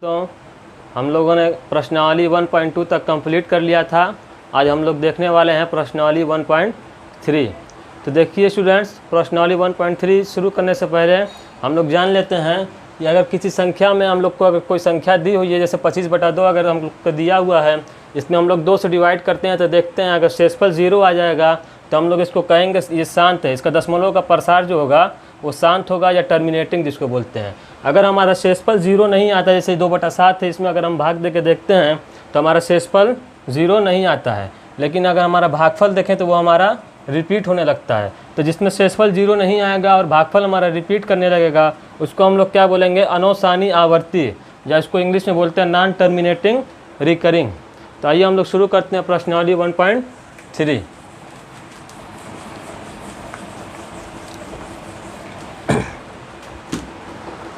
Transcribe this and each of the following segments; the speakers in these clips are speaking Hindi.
तो हम लोगों ने प्रश्नावली 1.2 तक कंप्लीट कर लिया था। आज हम लोग देखने वाले हैं प्रश्नावली 1.3। तो देखिए स्टूडेंट्स, प्रश्नावली 1.3 शुरू करने से पहले हम लोग जान लेते हैं कि अगर किसी संख्या में हम लोग को अगर कोई संख्या दी हुई है, जैसे 25/2 अगर हम लोग को दिया हुआ है, इसमें हम लोग 2 से डिवाइड करते हैं तो देखते हैं अगर शेषफल 0 आ जाएगा तो हम लोग इसको कहेंगे ये शांत है। इसका दशमलव का प्रसार जो होगा वो शांत होगा या टर्मिनेटिंग जिसको बोलते हैं। अगर हमारा शेषफल 0 नहीं आता, जैसे 2/7 है, इसमें अगर हम भाग दे के देखते हैं तो हमारा शेषफल 0 नहीं आता है, लेकिन अगर हमारा भागफल देखें तो वो हमारा रिपीट होने लगता है। तो जिसमें शेषफल 0 नहीं आएगा और भागफल हमारा रिपीट करने लगेगा उसको हम लोग क्या बोलेंगे, अनवसानी आवर्ती, या इसको इंग्लिश में बोलते हैं नॉन टर्मिनेटिंग रिकरिंग। तो आइए हम लोग शुरू करते हैं प्रश्नावली 1.3।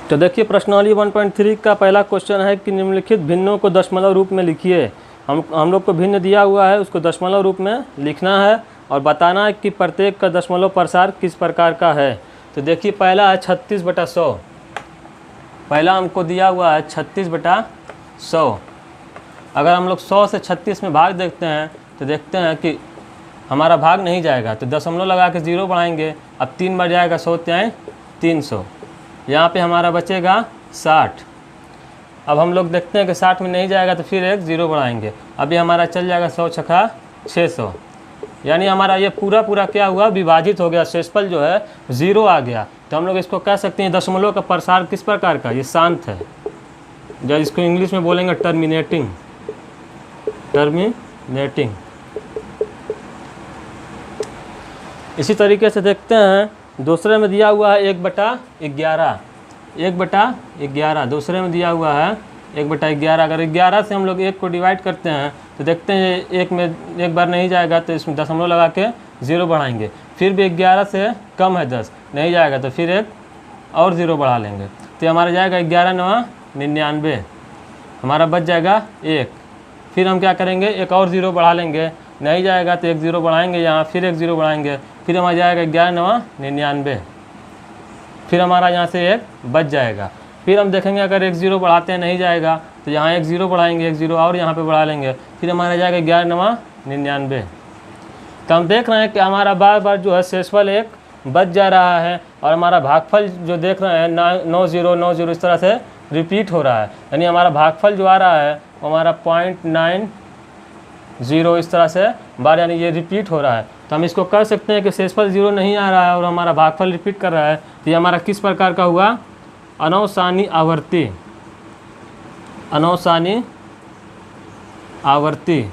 तो देखिए प्रश्नावली 1.3 का पहला क्वेश्चन है कि निम्नलिखित भिन्नों को दशमलव रूप में लिखिए। हम लोग को भिन्न दिया हुआ है, उसको दशमलव रूप में लिखना है और बताना है कि प्रत्येक का दशमलव प्रसार किस प्रकार का है। तो देखिए पहला है 36/100। पहला हमको दिया हुआ है 36/100। अगर हम लोग 100 से 36 में भाग देखते हैं तो देखते हैं कि हमारा भाग नहीं जाएगा, तो दशमलव लगा के 0 बढ़ाएंगे। अब 3 बार जाएगा 100 त्याएँ 300, यहाँ पे हमारा बचेगा 60। अब हम लोग देखते हैं कि 60 में नहीं जाएगा तो फिर एक 0 बढ़ाएंगे। अभी हमारा चल जाएगा 100 छक्का 600, यानी हमारा ये पूरा क्या हुआ, विभाजित हो गया। शेषफल जो है 0 आ गया। तो हम लोग इसको कह सकते हैं दशमलव का प्रसार किस प्रकार का, ये शांत है, जो इसको इंग्लिश में बोलेंगे टर्मिनेटिंग। इसी तरीके से देखते हैं दूसरे में दिया हुआ है 1/11। 1/11 दूसरे में दिया हुआ है 1/11। अगर 11 से हम लोग 1 को डिवाइड करते हैं तो देखते हैं 1 में एक बार नहीं जाएगा तो इसमें दशमलव लगा के 0 बढ़ाएंगे। फिर भी 11 से कम है 10, नहीं जाएगा तो फिर एक और 0 बढ़ा लेंगे। तो हमारा जाएगा 11 9 99, हमारा बच जाएगा 1। फिर हम क्या करेंगे, एक और 0 बढ़ा लेंगे, नहीं जाएगा तो एक 0 बढ़ाएंगे, यहाँ फिर एक 0 बढ़ाएंगे, फिर हमारा जाएगा 11 9 99। फिर हमारा यहाँ से एक बच जाएगा। फिर हम देखेंगे अगर एक 0 बढ़ाते हैं नहीं जाएगा तो यहाँ एक 0 बढ़ाएंगे, एक 0 और यहाँ पे बढ़ा लेंगे, फिर हमारा जाएगा 11 9 99। तो हम देख रहे हैं कि हमारा बार बार जो है शेषफल एक बच जा रहा है और हमारा भागफल जो देख रहे हैं 9090 इस तरह से रिपीट हो रहा है। यानी हमारा भागफल जो आ रहा है वो हमारा 0.90 इस तरह से बार, यानी ये रिपीट हो रहा है। तो हम इसको कह सकते हैं कि शेषफल 0 नहीं आ रहा है और हमारा भागफल रिपीट कर रहा है। तो ये हमारा किस प्रकार का हुआ, अनवसानी आवर्ती। अनवसानी आवर्ती,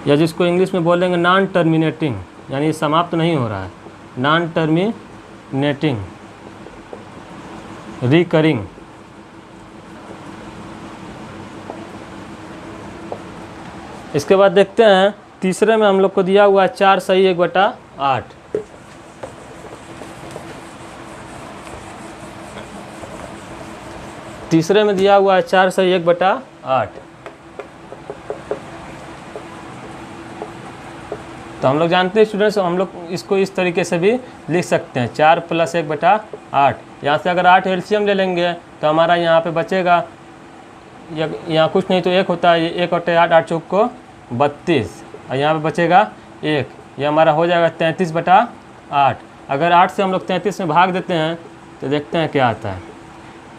या जिसको इंग्लिश में बोलेंगे नॉन टर्मिनेटिंग, यानी ये समाप्त नहीं हो रहा है, नॉन टर्मिनेटिंग रिकरिंग। इसके बाद देखते हैं तीसरे में हम लोग को दिया हुआ है 4 सही 1/8। तीसरे में दिया हुआ है 4 सही 1/8। तो हम लोग जानते हैं स्टूडेंट्स, हम लोग इसको इस तरीके से भी लिख सकते हैं 4 + 1/8। यहाँ से अगर 8 एलसीएम ले लेंगे तो हमारा यहाँ पे बचेगा, यहाँ कुछ नहीं तो 1 होता है, 1 और 8 8 चौक को 32, और यहाँ पे बचेगा 1, ये हमारा हो जाएगा 33/8। अगर 8 से हम लोग 33 में भाग देते हैं तो देखते हैं क्या आता है।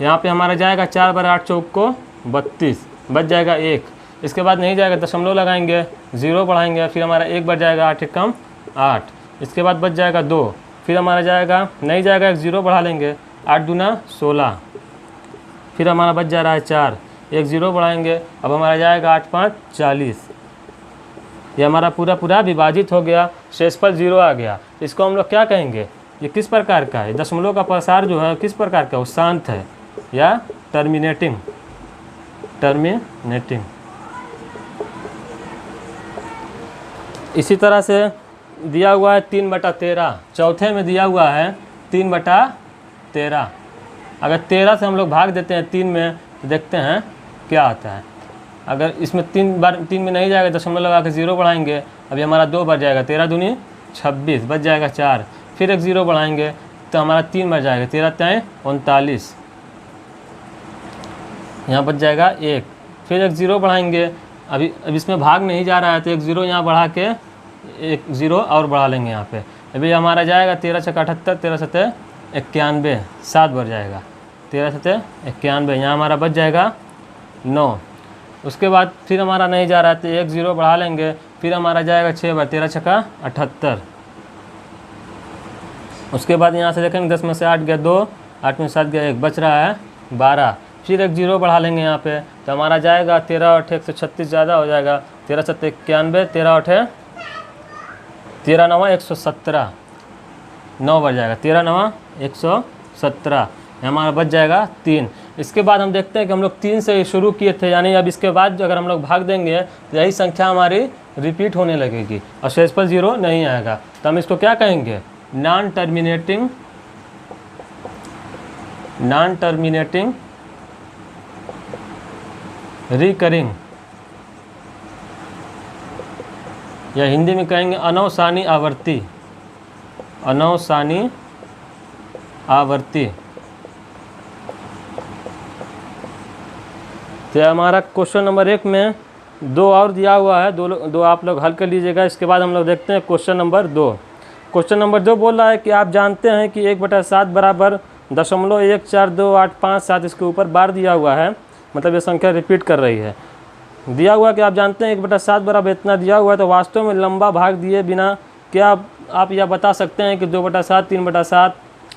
यहाँ पे हमारा जाएगा 4 बार 8 चौक को 32, बच जाएगा 1। इसके बाद नहीं जाएगा दशमलव लगाएंगे, 0 बढ़ाएंगे, फिर हमारा 1 बार जाएगा 8 कम 8, इसके बाद बच जाएगा 2। फिर हमारा जाएगा, नहीं जाएगा, एक 0 बढ़ा लेंगे, 8 दूना 16, फिर हमारा बच जा रहा है 4, एक 0 बढ़ाएंगे, अब हमारा जाएगा 8 5 40। ये हमारा पूरा विभाजित हो गया, शेषफल 0 आ गया। इसको हम लोग क्या कहेंगे, ये किस प्रकार का है, दशमलव का प्रसार जो है किस प्रकार का, वो शांत है या टर्मिनेटिंग। इसी तरह से दिया हुआ है 3/13। चौथे में दिया हुआ है 3/13। अगर 13 से हम लोग भाग देते हैं 3 में तो देखते हैं क्या आता है। अगर इसमें 3 में नहीं जाएगा दशमलव लगा के 0 बढ़ाएंगे, अभी हमारा 2 बार जाएगा, 13 दूनी 26, बच जाएगा 4, फिर एक 0 बढ़ाएंगे तो हमारा 3 बच जाएगा, 13 3 39, यहाँ बच जाएगा 1। फिर एक 0 बढ़ाएंगे, अभी इसमें भाग नहीं जा रहा है तो एक 0 यहाँ बढ़ा के एक 0 और बढ़ा लेंगे यहाँ पे। अभी हमारा जाएगा 13 छक्का 78, 13 सत्ते 91, 7 बढ़ जाएगा, 13 सत्ते 91, यहाँ हमारा बच जाएगा 9। उसके बाद फिर हमारा नहीं जा रहा है तो एक 0 बढ़ा लेंगे, फिर हमारा जाएगा 6 बार, 13 छक्का 78। उसके बाद यहाँ से देखेंगे 10 में से 8 गया 2, 8 में 7 गया 1, बच रहा है 12। फिर एक 0 बढ़ा लेंगे यहाँ पे तो हमारा जाएगा 13 8 136 ज़्यादा हो जाएगा, 13 7 91, 13 8 13 9 117, 9 बढ़ जाएगा, 13 9 117, हमारा बच जाएगा 3। इसके बाद हम देखते हैं कि हम लोग 3 से शुरू किए थे, यानी अब इसके बाद अगर हम लोग भाग देंगे तो यही संख्या हमारी रिपीट होने लगेगी और शेष पर 0 नहीं आएगा। तो हम इसको क्या कहेंगे, नॉन टर्मिनेटिंग रिकरिंग, या हिंदी में कहेंगे अनवसानी आवर्ती, अनवसानी आवर्ती। तो हमारा क्वेश्चन नंबर 1 में 2 और दिया हुआ है, दो आप लोग हल कर लीजिएगा। इसके बाद हम लोग देखते हैं क्वेश्चन नंबर 2। क्वेश्चन नंबर 2 बोल रहा है कि आप जानते हैं कि 1/7 बराबर 0.1428557, इसके ऊपर बार दिया हुआ है, मतलब ये संख्या रिपीट कर रही है। दिया हुआ कि आप जानते हैं 1/7 बराबर इतना दिया हुआ है, तो वास्तव में लंबा भाग दिए बिना क्या आप यह बता सकते हैं कि 2/7, 3/7,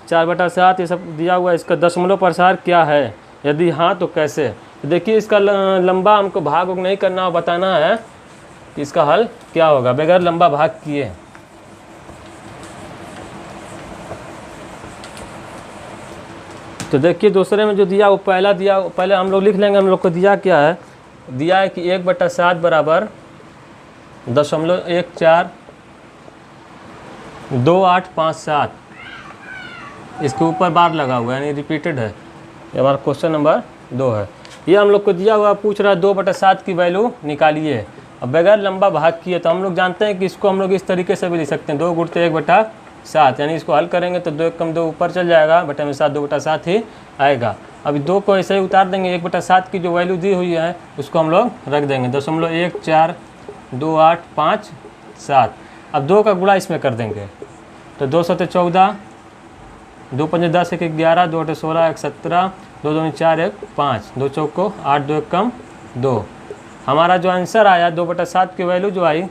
4/7 ये सब दिया हुआ है, इसका दशमलव प्रसार क्या है? यदि हाँ तो कैसे? तो देखिए इसका लंबा हमको भाग नहीं करना और बताना है कि इसका हल क्या होगा बगैर लंबा भाग किए। तो देखिए दूसरे में जो दिया वो पहले हम लोग लिख लेंगे। हम लोग को दिया क्या है, दिया है कि 1/7 बराबर 0.142857, इसके ऊपर बार लगा हुआ है यानी रिपीटेड है। ये हमारा क्वेश्चन नंबर 2 है। ये हम लोग को दिया हुआ पूछ रहा है 2/7 की वैल्यू निकालिए। अब बगैर लंबा भाग किए तो हम लोग जानते हैं कि इसको हम लोग इस तरीके से भी लिख सकते हैं, 2 गुणते 1/7, यानी इसको हल करेंगे तो 2 कम 2 ऊपर चल जाएगा, बटे में 7 2/7 ही आएगा। अभी 2 को ऐसे ही उतार देंगे, 1/7 की जो वैल्यू दी हुई है उसको हम लोग रख देंगे 0.142857। अब 2 का गुणा इसमें कर देंगे तो 2 7 14, 2 5 10 1 11, 2 8 16 1 17, 2 2 4 1 5, 2 चौक को 8, 2 1 कम 2। हमारा जो आंसर आया 2/7 की वैल्यू जो आई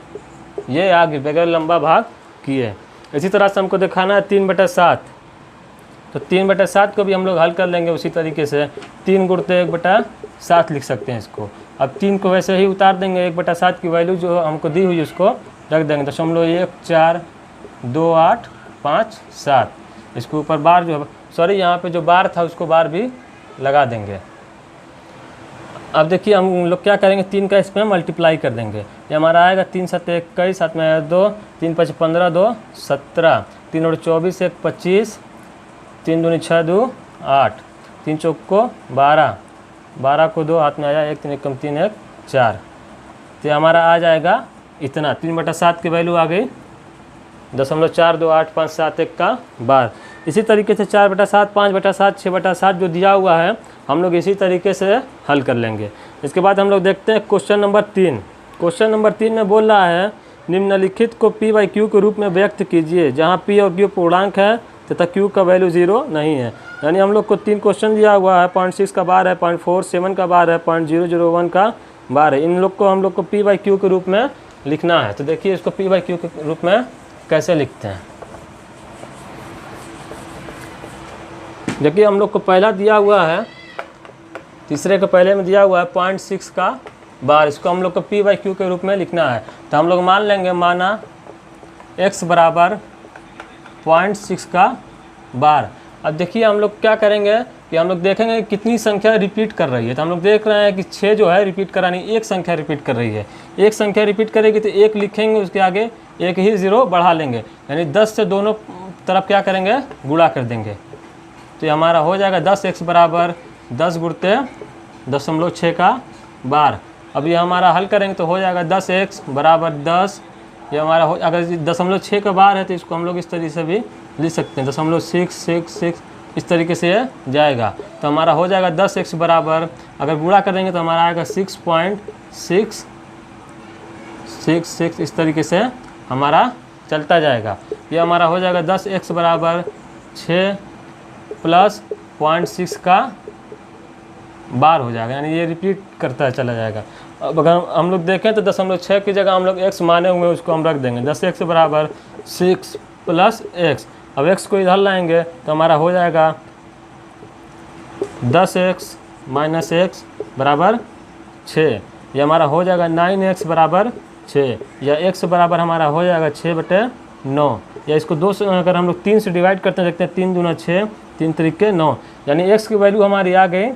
ये आ गई बगैर लंबा भाग किए। इसी तरह से हमको दिखाना है 3/7, तो 3/7 को भी हम लोग हल कर लेंगे उसी तरीके से, 3 गुणते 1/7 लिख सकते हैं इसको। अब 3 को वैसे ही उतार देंगे, 1/7 की वैल्यू जो हमको दी हुई उसको रख देंगे 0.142857। इसके ऊपर बार जो सॉरी यहाँ पे जो बार था उसको बार भी लगा देंगे। अब देखिए हम लोग क्या करेंगे, 3 का इसमें मल्टीप्लाई कर देंगे। ये हमारा आएगा 3 7 21, 7 में आया 2, 3 5 15, 2 17, 3 और 24 1 25, 3 दूनी 6 2 8, 3 चौक को 12, 12 को 2 हाथ में आया, 1 3 1 कम 3 1 4। तो हमारा आ जाएगा इतना, 3/7 की वैल्यू आ गई 0.428571 का बार। इसी तरीके से 4/7, 5/7, 6/7 जो दिया हुआ है हम लोग इसी तरीके से हल कर लेंगे। इसके बाद हम लोग देखते हैं क्वेश्चन नंबर 3। क्वेश्चन नंबर 3 में बोल रहा है निम्नलिखित को P/Q के रूप में व्यक्त कीजिए, जहाँ P और Q पूर्णांक है तथा Q का वैल्यू 0 नहीं है। यानी हम लोग को 3 क्वेश्चन दिया हुआ है, 0.6 का बार है, 0.47 का बार है, 0.001 का बार है। इन लोग को हम लोग को P/Q के रूप में लिखना है। तो देखिए इसको P/Q के रूप में कैसे लिखते हैं। देखिए हम लोग को पहला दिया हुआ है, तीसरे के पहले में दिया हुआ है 0.6 का बार, इसको हम लोग को P/Q के रूप में लिखना है। तो हम लोग मान लेंगे, माना x बराबर 0.6 का बार। अब देखिए हम लोग क्या करेंगे कि हम लोग देखेंगे कितनी संख्या रिपीट कर रही है। तो हम लोग देख रहे हैं कि 6 जो है रिपीट करानी, एक संख्या रिपीट कर रही है। एक संख्या रिपीट करेगी तो 1 लिखेंगे, उसके आगे एक ही 0 बढ़ा लेंगे, यानी 10 से दोनों तरफ क्या करेंगे, गुणा कर देंगे। तो ये हमारा हो जाएगा 10x बराबर 10 गुणते 0.6 का बार। अब ये हमारा हल करेंगे तो हो जाएगा 10x बराबर 10 ये हमारा अगर 0.6 का बार है तो इसको हम लोग इस तरीके से भी लिख सकते हैं, 0.666 इस तरीके से ये जाएगा। तो हमारा हो जाएगा 10x बराबर, अगर गुणा करेंगे तो हमारा आएगा 6.666 इस तरीके से हमारा चलता जाएगा। ये हमारा हो जाएगा 10x बराबर 6 प्लस 0.6 का बार हो जाएगा, यानी ये रिपीट करता चला जाएगा। अब अगर हम लोग देखें तो 0.6 की जगह हम लोग x माने हुए उसको हम रख देंगे, 10x बराबर 6 प्लस x। अब x को इधर लाएंगे तो हमारा हो जाएगा 10x माइनस x बराबर 6। ये हमारा हो जाएगा 9x बराबर 6, या x बराबर हमारा हो जाएगा 6/9, या इसको 2 से अगर हम लोग 3 से डिवाइड करते हैं, देखते हैं 3 दूना 6, 3 तरीके 9, यानी x की वैल्यू हमारी आ गई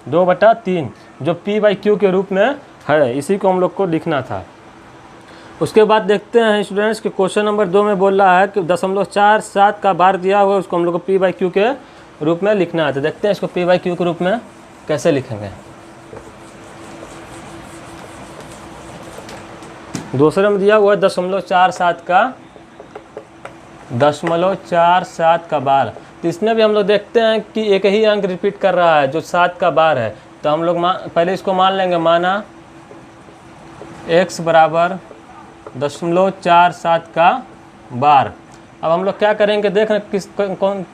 2/3, जो p/q के रूप में है। इसी को हम लोग को लिखना था। उसके बाद देखते हैं स्टूडेंट्स कि क्वेश्चन नंबर 2 में बोल रहा है कि 0.47 का बार दिया हुआ है, उसको हम लोग को p/q के रूप में लिखना है। तो देखते हैं इसको p/q के रूप में कैसे लिखेंगे। दूसरे में दिया हुआ है 0.47 का बार, तो इसमें भी हम लोग देखते हैं कि एक ही अंक रिपीट कर रहा है जो 7 का बार है। तो हम लोग पहले इसको मान लेंगे, माना x बराबर 0.47 का बार। अब हम लोग क्या करेंगे, देख रहे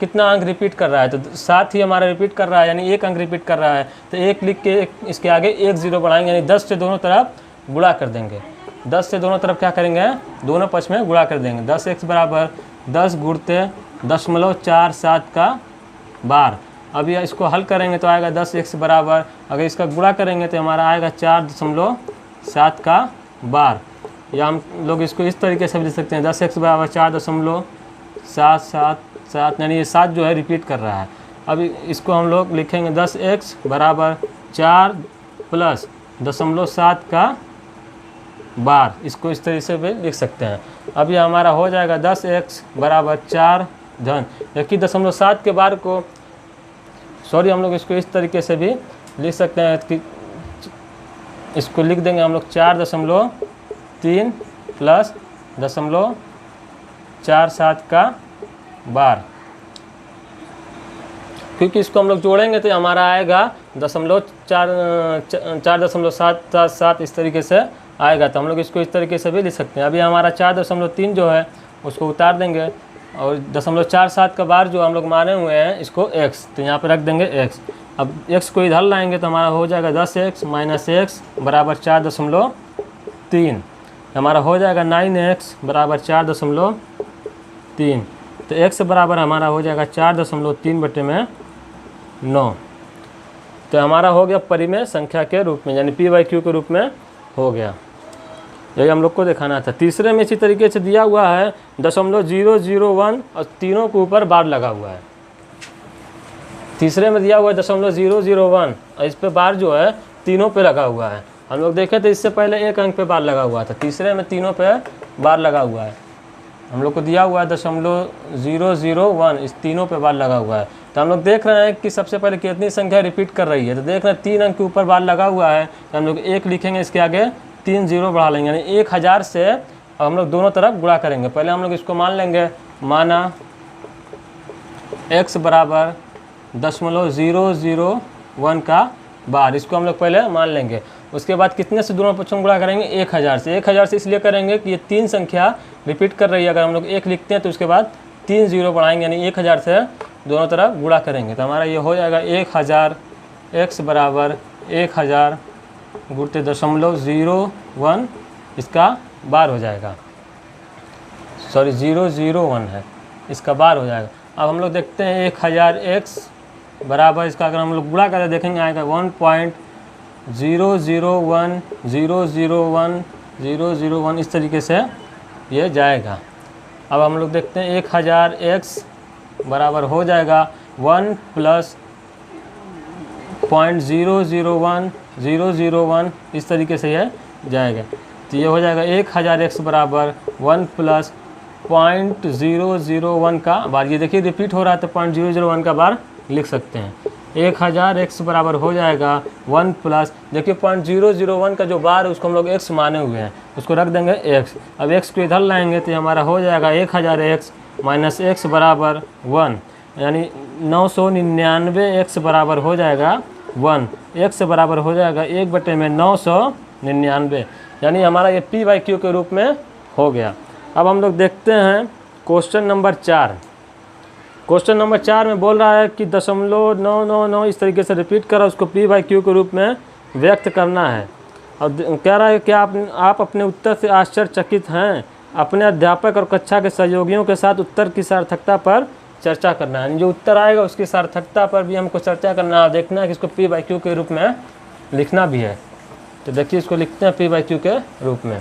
कितना अंक रिपीट कर रहा है, तो 7 ही हमारा रिपीट कर रहा है, यानी एक अंक रिपीट कर रहा है। तो 1 लिख के इसके आगे 1 0 बढ़ाएंगे, यानी 10 से दोनों तरफ गुणा कर देंगे। 10 से दोनों तरफ क्या करेंगे, दोनों पक्ष में गुणा कर देंगे। 10x बराबर 10 गुणते 0.47 का बार। अब ये इसको हल करेंगे तो आएगा 10x बराबर, अगर इसका गुणा करेंगे तो हमारा आएगा 4.7 का बार। या हम लोग इसको इस तरीके से भी लिख सकते हैं, 10x बराबर 4.777, यानी ये 7 जो है रिपीट कर रहा है। अब इसको हम लोग लिखेंगे 10x बराबर 4 प्लस 0.7 का बार, इसको इस तरीके से भी लिख सकते हैं। अब ये हमारा हो जाएगा 10x बराबर 4 धन, जबकि 0.7 के बार को हम लोग इसको इस तरीके से भी लिख सकते हैं कि इसको लिख देंगे हम लोग 4.3 प्लस 0.47 का बार, क्योंकि इसको हम लोग जोड़ेंगे तो हमारा आएगा 4.777 इस तरीके से आएगा। तो हम लोग इसको इस तरीके से भी लिख सकते हैं। अभी हमारा 4.3 जो है उसको उतार देंगे, और 0.47 का बार जो हम लोग माने हुए हैं इसको x, तो यहाँ पे रख देंगे x। अब x को इधर लाएंगे तो हमारा हो जाएगा 10x माइनस x बराबर 4.3, हमारा हो जाएगा 9x बराबर 4.3। तो x बराबर हमारा हो जाएगा 4.3/9। तो हमारा हो गया परिमेय संख्या के रूप में, यानी p/q के रूप में हो गया। यही हम लोग को दिखाना था। तीसरे में इसी तरीके से दिया हुआ है 0.001 और तीनों के ऊपर बार लगा हुआ है। तीसरे में दिया हुआ है 0.001 और इस पे बार जो है तीनों पे लगा हुआ है। हम लोग देखे थे इससे पहले एक अंक पे बार लगा हुआ था, तीसरे में तीनों पे बार लगा हुआ है। हम लोग को दिया हुआ है 0.001, इस तीनों पे बार लगा हुआ है। तो हम लोग देख रहे हैं कि सबसे पहले कितनी संख्या रिपीट कर रही है। तो देख रहे हैं 3 अंक के ऊपर बार लगा हुआ है, तो हम लोग 1 लिखेंगे, इसके आगे 3 0 बढ़ा लेंगे, यानी 1000 से हम लोग दोनों तरफ गुणा करेंगे। पहले हम लोग इसको मान लेंगे, माना x बराबर 0.001 का बार, इसको हम लोग पहले मान लेंगे। उसके बाद कितने से दोनों पक्षों में गुणा करेंगे, 1000 से। 1000 से इसलिए करेंगे कि ये 3 संख्या रिपीट कर रही है। अगर हम लोग 1 लिखते हैं तो उसके बाद 3 0 बढ़ाएंगे, यानी 1000 से दोनों तरफ गुणा करेंगे। तो हमारा ये हो जाएगा 1000, x बराबर 1000 गुणते 0.01, इसका बार हो जाएगा, 0.01 है, इसका बार हो जाएगा। अब हम लोग देखते हैं 1000x बराबर, इसका अगर हम लोग गुणा करके देखेंगे आएगा 1.001 इस तरीके से ये जाएगा। अब हम लोग देखते हैं 1000x बराबर हो जाएगा 1 प्लस 0.001 इस तरीके से ये जाएगा। तो ये हो जाएगा 1000x बराबर 1 प्लस 0.001 का बार। ये देखिए रिपीट हो रहा है तो 0.001 का बार लिख सकते हैं। 1000 x बराबर हो जाएगा 1 प्लस, देखिए 0.001 का जो बार है उसको हम लोग x माने हुए हैं, उसको रख देंगे x। अब x को इधर लाएंगे तो हमारा हो जाएगा 1000 x माइनस x बराबर 1, यानी 999 x बराबर हो जाएगा 1, x बराबर हो जाएगा 1/999, यानी हमारा ये p/q के रूप में हो गया। अब हम लोग देखते हैं क्वेश्चन नंबर 4। क्वेश्चन नंबर 4 में बोल रहा है कि 0.999 इस तरीके से रिपीट करा, उसको p/q के रूप में व्यक्त करना है। अब कह रहा है कि आप अपने उत्तर से आश्चर्यचकित हैं, अपने अध्यापक और कक्षा के सहयोगियों के साथ उत्तर की सार्थकता पर चर्चा करना है, यानी जो उत्तर आएगा उसकी सार्थकता पर भी हमको चर्चा करना है, देखना है कि इसको p/q के रूप में लिखना भी है। तो देखिए इसको लिखते हैं p/q के रूप में।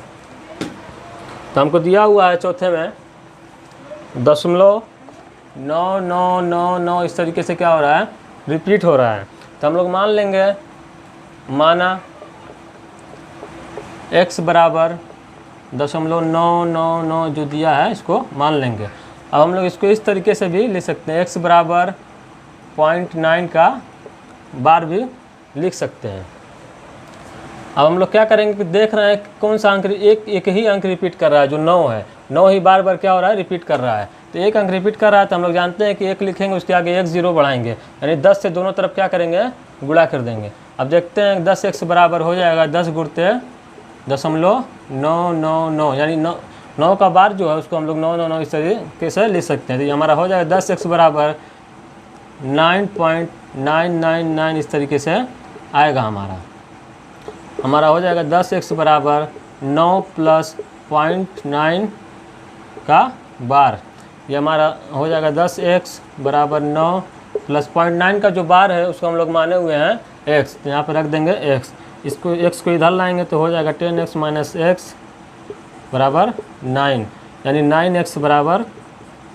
तो हमको दिया हुआ है चौथे में 0.9999 इस तरीके से क्या हो रहा है, रिपीट हो रहा है। तो हम लोग मान लेंगे, माना x बराबर 0.999 जो दिया है इसको मान लेंगे। अब हम लोग इसको इस तरीके से भी लिख सकते हैं, x बराबर 0.9 का बार भी लिख सकते हैं। अब हम लोग क्या करेंगे कि देख रहे हैं कौन सा अंक एक ही अंक रिपीट कर रहा है, जो 9 है, 9 ही बार बार क्या हो रहा है, रिपीट कर रहा है। तो एक अंक रिपीट कर रहा है तो हम लोग जानते हैं कि 1 लिखेंगे, उसके आगे 1 0 बढ़ाएंगे, यानी 10 से दोनों तरफ क्या करेंगे, गुणा कर देंगे। अब देखते हैं 10x बराबर हो जाएगा 10 गुणते 0.999, यानी 9 का बार जो है उसको हम लोग 999 इस तरीके से लिख सकते हैं। तो ये हमारा हो जाएगा 10x बराबर 9.999 इस तरीके से आएगा। हमारा हो जाएगा 10x बराबर 9 प्लस 0.9 का बार, ये हमारा हो जाएगा 10x बराबर 9 प्लस 0.9 का जो बार है उसको हम लोग माने हुए हैं x, तो यहाँ पर रख देंगे x। इसको x को इधर लाएंगे तो हो जाएगा 10x माइनस x बराबर 9, यानी 9x बराबर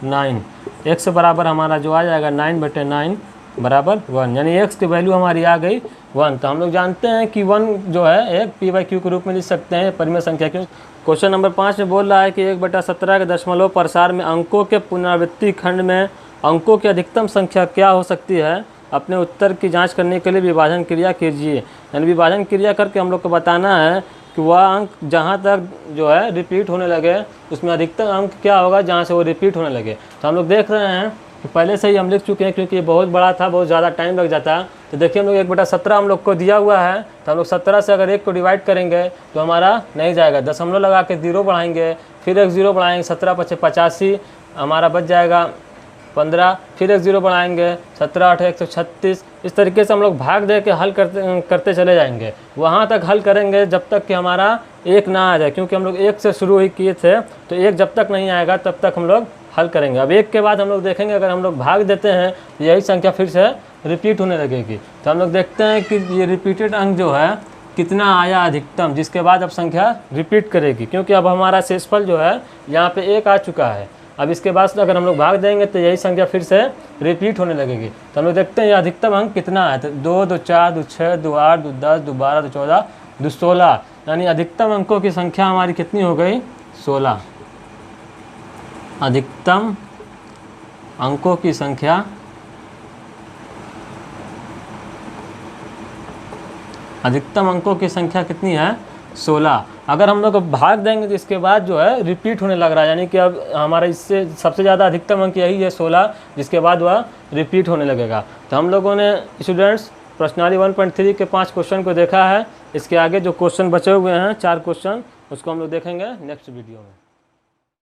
9। x बराबर हमारा जो आ जाएगा 9/9 बराबर 1, यानी x की वैल्यू हमारी आ गई 1। तो हम लोग जानते हैं कि 1 जो है एक p/q के रूप में लिख सकते हैं परिमेय संख्या के। क्वेश्चन नंबर 5 में बोल रहा है कि 1/17 के दशमलव प्रसार में अंकों के पुनरावृत्ति खंड में अंकों की अधिकतम संख्या क्या हो सकती है, अपने उत्तर की जांच करने के लिए विभाजन क्रिया कीजिए। यानी विभाजन क्रिया करके हम लोग को बताना है कि वह अंक जहाँ तक जो है रिपीट होने लगे उसमें अधिकतम अंक क्या होगा जहाँ से वो रिपीट होने लगे। तो हम लोग देख रहे हैं कि पहले से ही हम लिख चुके हैं, क्योंकि ये बहुत बड़ा था, बहुत ज़्यादा टाइम लग जाता। तो देखिए हम लोग 1/17 हम लोग को दिया हुआ है, तो हम लोग 17 से अगर 1 को डिवाइड करेंगे तो हमारा नहीं जाएगा, दशमलव लगा के 0 बढ़ाएंगे, फिर 1 0 बढ़ाएंगे, 17 × 85 हमारा बच जाएगा 15, फिर 1 0 बढ़ाएंगे, 17 × 8 136। इस तरीके से हम लोग भाग दे के हल करते चले जाएंगे, वहाँ तक हल करेंगे जब तक कि हमारा 1 ना आ जाए, क्योंकि हम लोग 1 से शुरू ही किए थे। तो 1 जब तक नहीं आएगा तब तक हम लोग हल करेंगे। अब 1 के बाद हम लोग देखेंगे अगर हम लोग भाग देते हैं तो यही संख्या फिर से रिपीट होने लगेगी। तो हम लोग देखते हैं कि ये रिपीटेड अंक जो है कितना आया अधिकतम, जिसके बाद अब संख्या रिपीट करेगी, क्योंकि अब हमारा शेषफल जो है यहाँ पे 1 आ चुका है। अब इसके बाद अगर हम लोग भाग देंगे तो यही संख्या फिर से रिपीट होने लगेगी। तो हम लोग देखते हैं ये अधिकतम अंक कितना है। तो 2 2 4 2 6 2 8 2 10 2 12 2 14 2 16, यानी अधिकतम अंकों की संख्या हमारी कितनी हो गई, 16। अधिकतम अंकों की संख्या कितनी है, 16। अगर हम लोग भाग देंगे तो इसके बाद जो है रिपीट होने लग रहा है, यानी कि अब हमारा इससे सबसे ज़्यादा अधिकतम अंक यही है 16, जिसके बाद वह रिपीट होने लगेगा। तो हम लोगों ने स्टूडेंट्स प्रश्नावली 1.3 के 5 क्वेश्चन को देखा है। इसके आगे जो क्वेश्चन बचे हुए हैं 4 क्वेश्चन, उसको हम लोग देखेंगे नेक्स्ट वीडियो में।